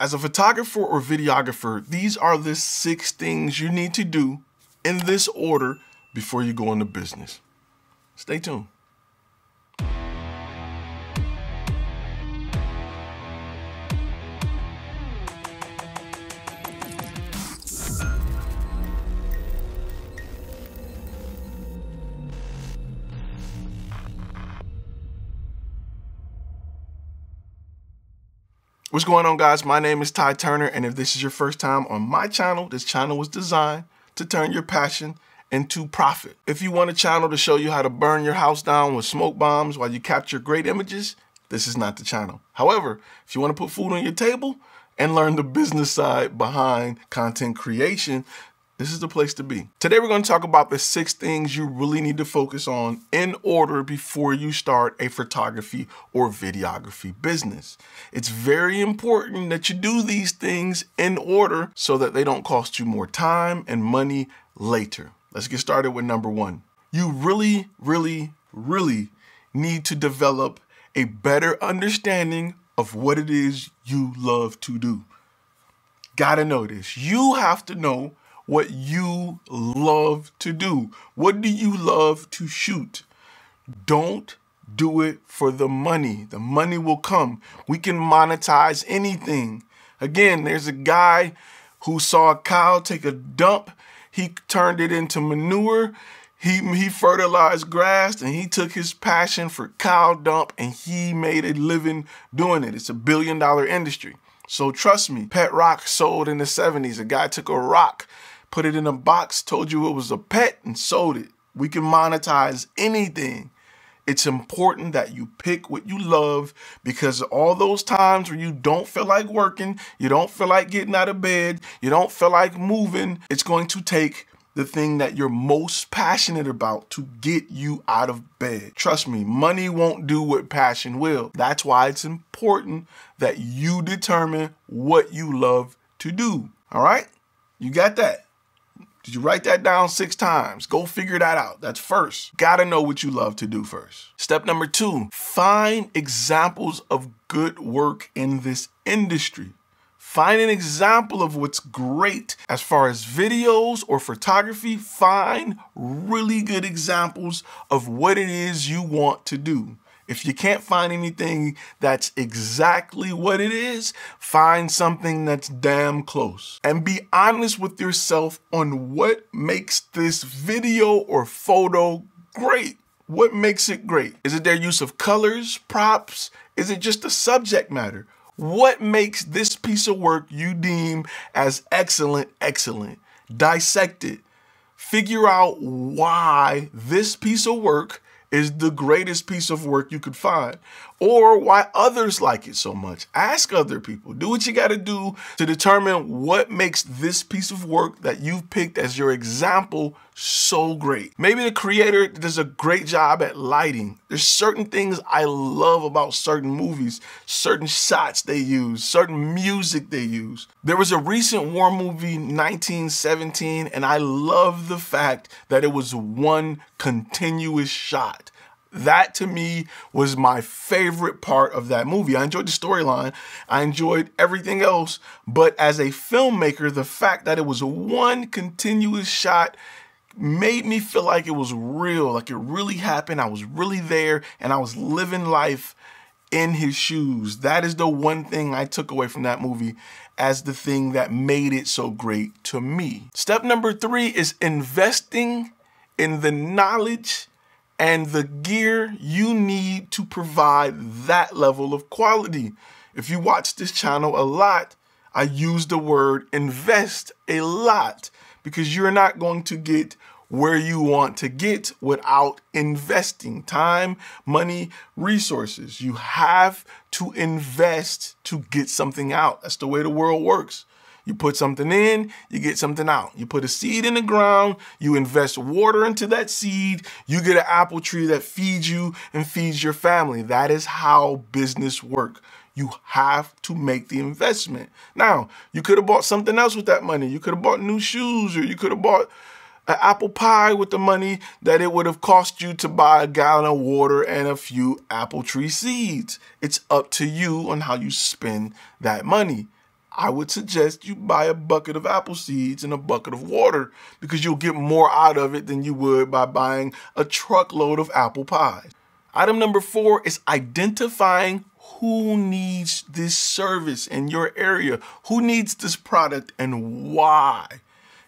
As a photographer or videographer, these are the 6 things you need to do in this order before you go into business. Stay tuned. What's going on, guys? My name is Ty Turner, and if this is your first time on my channel, this channel was designed to turn your passion into profit. If you want a channel to show you how to burn your house down with smoke bombs while you capture great images, this is not the channel. However, if you want to put food on your table and learn the business side behind content creation, this is the place to be. Today, we're going to talk about the 6 things you really need to focus on in order before you start a photography or videography business. It's very important that you do these things in order so that they don't cost you more time and money later. Let's get started with number 1. You really need to develop a better understanding of what it is you love to do. Gotta know this. You have to know what you love to do. What do you love to shoot? Don't do it for the money. The money will come. We can monetize anything. Again, there's a guy who saw a cow take a dump. He turned it into manure. He fertilized grass, and he took his passion for cow dump and he made a living doing it. It's a $1 billion industry. So trust me, pet rock sold in the 70s. A guy took a rock, put it in a box, told you it was a pet, and sold it. We can monetize anything. It's important that you pick what you love, because all those times where you don't feel like working, you don't feel like getting out of bed, you don't feel like moving, it's going to take the thing that you're most passionate about to get you out of bed. Trust me, money won't do what passion will. That's why it's important that you determine what you love to do. All right? You got that? Did you write that down 6 times? Go figure that out. That's first. Gotta know what you love to do first. Step number 2, find examples of good work in this industry. Find an example of what's great as far as videos or photography. Find really good examples of what it is you want to do. If you can't find anything that's exactly what it is, find something that's damn close. And be honest with yourself on what makes this video or photo great. What makes it great? Is it their use of colors, props? Is it just the subject matter? What makes this piece of work you deem as excellent? Dissect it. Figure out why this piece of work is the greatest piece of work you could find, or why others like it so much. Ask other people. Do what you got to do to determine what makes this piece of work that you've picked as your example so great. Maybe the creator does a great job at lighting. There's certain things I love about certain movies, certain shots they use, certain music they use. There was a recent war movie, 1917, and I love the fact that it was one continuous shot. That, to me, was my favorite part of that movie. I enjoyed the storyline. I enjoyed everything else. But as a filmmaker, the fact that it was one continuous shot made me feel like it was real, like it really happened. I was really there, and I was living life in his shoes. That is the one thing I took away from that movie as the thing that made it so great to me. Step number 3 is investing in the knowledge and the gear you need to provide that level of quality. If you watch this channel a lot, I use the word invest a lot, because you're not going to get where you want to get without investing time, money, resources. You have to invest to get something out. That's the way the world works. You put something in, you get something out. You put a seed in the ground, you invest water into that seed, you get an apple tree that feeds you and feeds your family. That is how business works. You have to make the investment. Now, you could have bought something else with that money. You could have bought new shoes, or you could have bought an apple pie with the money that it would have cost you to buy a gallon of water and a few apple tree seeds. It's up to you on how you spend that money. I would suggest you buy a bucket of apple seeds and a bucket of water because you'll get more out of it than you would by buying a truckload of apple pies. Item number 4 is identifying who needs this service in your area, who needs this product and why.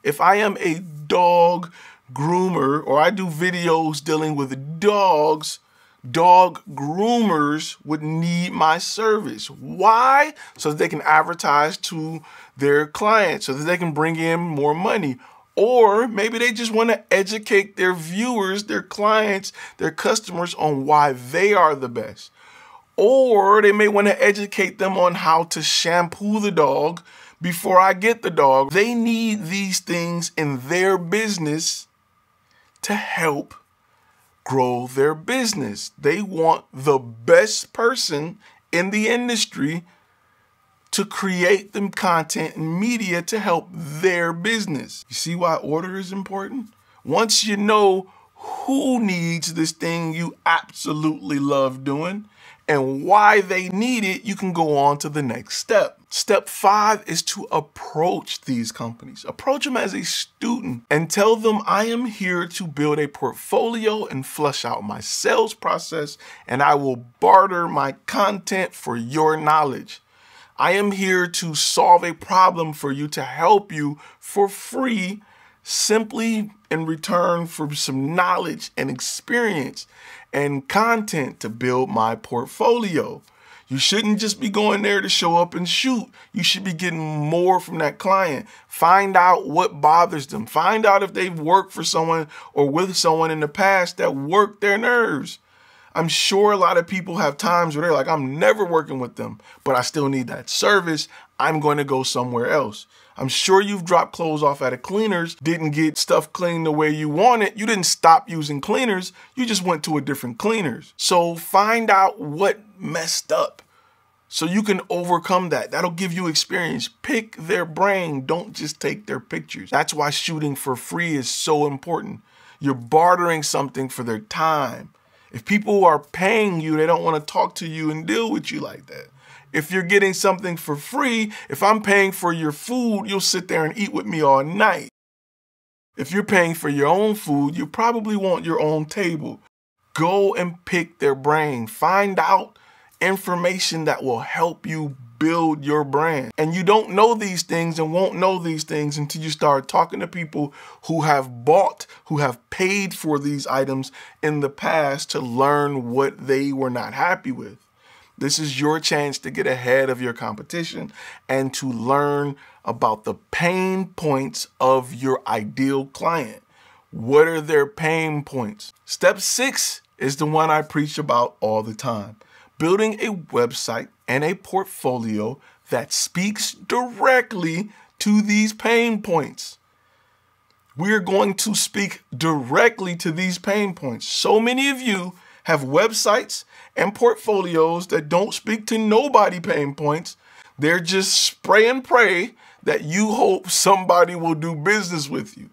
If I am a dog groomer or I do videos dealing with dogs, dog groomers would need my service. Why? So that they can advertise to their clients, so that they can bring in more money. Or maybe they just want to educate their viewers, their clients, their customers on why they are the best. Or they may want to educate them on how to shampoo the dog before I get the dog. They need these things in their business to help grow their business. They want the best person in the industry to create them content and media to help their business. You see why order is important? Once you know who needs this thing you absolutely love doing and why they need it, you can go on to the next step. Step 5 is to approach these companies. Approach them as a student and tell them, I am here to build a portfolio and flesh out my sales process, and I will barter my content for your knowledge. I am here to solve a problem for you, to help you for free, simply in return for some knowledge and experience and content to build my portfolio. You shouldn't just be going there to show up and shoot. You should be getting more from that client. Find out what bothers them. Find out if they've worked for someone or with someone in the past that worked their nerves. I'm sure a lot of people have times where they're like, I'm never working with them, but I still need that service. I'm going to go somewhere else. I'm sure you've dropped clothes off at a cleaner's, didn't get stuff cleaned the way you want it. You didn't stop using cleaners. You just went to a different cleaner's. So find out what messed up so you can overcome that. That'll give you experience. Pick their brain. Don't just take their pictures. That's why shooting for free is so important. You're bartering something for their time. If people are paying you, they don't want to talk to you and deal with you like that. If you're getting something for free, if I'm paying for your food, you'll sit there and eat with me all night. If you're paying for your own food, you probably want your own table. Go and pick their brain. Find out information that will help you build your brand. And you don't know these things and won't know these things until you start talking to people who have bought, who have paid for these items in the past to learn what they were not happy with. This is your chance to get ahead of your competition and to learn about the pain points of your ideal client. What are their pain points? Step 6 is the one I preach about all the time. Building a website and a portfolio that speaks directly to these pain points. We're going to speak directly to these pain points. So many of you have websites and portfolios that don't speak to nobody pain points. They're just spray and pray that you hope somebody will do business with you.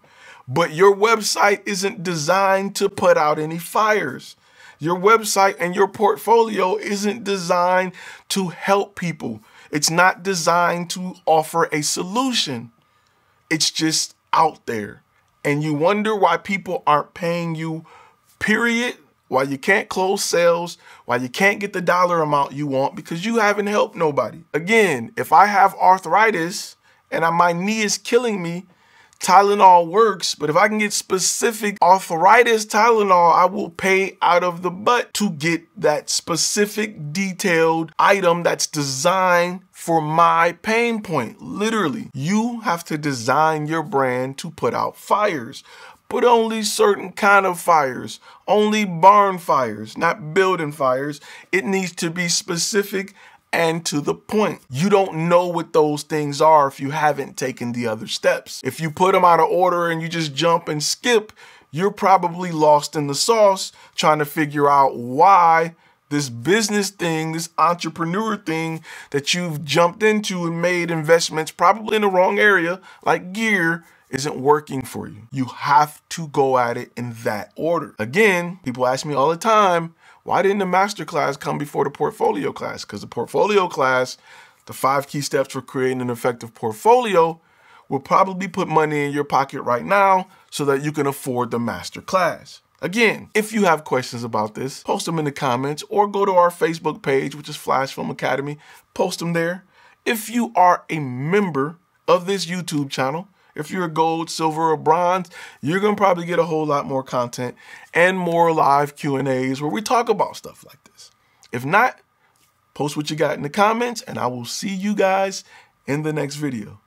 But your website isn't designed to put out any fires. Your website and your portfolio isn't designed to help people. It's not designed to offer a solution. It's just out there. And you wonder why people aren't paying you, period. Why you can't close sales, why you can't get the dollar amount you want, because you haven't helped nobody. Again, if I have arthritis and my knee is killing me, Tylenol works, but if I can get specific arthritis Tylenol, I will pay out of the butt to get that specific detailed item that's designed for my pain point. Literally, you have to design your brand to put out fires. But only certain kind of fires, only barn fires, not building fires. It needs to be specific and to the point. You don't know what those things are if you haven't taken the other steps. If you put them out of order and you just jump and skip, you're probably lost in the sauce trying to figure out why this business thing, this entrepreneur thing that you've jumped into and made investments probably in the wrong area, like gear, isn't working for you. You have to go at it in that order. Again, people ask me all the time, why didn't the master class come before the portfolio class? Because the portfolio class The 5 key steps for creating an effective portfolio will probably put money in your pocket right now so that you can afford the master class. Again, if you have questions about this, post them in the comments or go to our Facebook page, which is FlashFilm Academy. Post them there. If you are a member of this YouTube channel, if you're a gold, silver, or bronze, you're going to probably get a whole lot more content and more live Q&As where we talk about stuff like this. If not, post what you got in the comments, and I will see you guys in the next video.